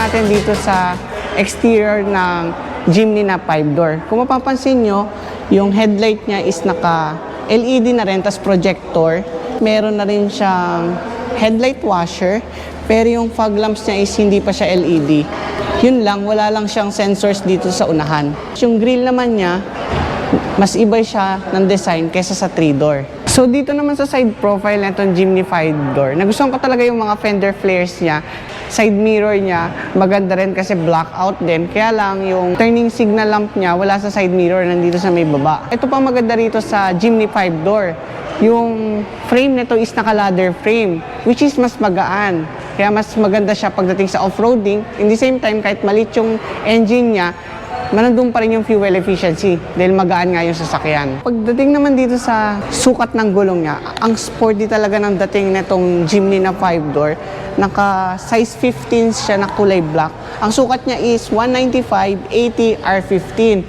natin dito sa exterior ng Jimny na 5-door. Kung mapapansin nyo, yung headlight niya is naka-LED na rin, tas projector. Meron na rin siyang headlight washer, pero yung fog lamps niya is hindi pa siya LED. Yun lang, wala lang siyang sensors dito sa unahan. Yung grille naman niya, mas iba siya ng design kaysa sa 3-door. So dito naman sa side profile na itong Jimny 5-door, nagustuhan ko talaga yung mga fender flares niya. Side mirror niya, maganda rin kasi blackout din. Kaya lang yung turning signal lamp niya wala sa side mirror, nandito sa may baba. Ito pang maganda rito sa Jimny 5-door. Yung frame nito is naka-ladder frame, which is mas magaan. Kaya mas maganda siya pagdating sa off-roading. In the same time, kahit malit yung engine niya, manandun pa rin yung fuel efficiency dahil magaan nga yung sasakyan. Pagdating naman dito sa sukat ng gulong niya, ang sporty talaga ng dating nitong Jimny na 5-door. Naka size 15 siya na kulay black. Ang sukat niya is 195/80 R15.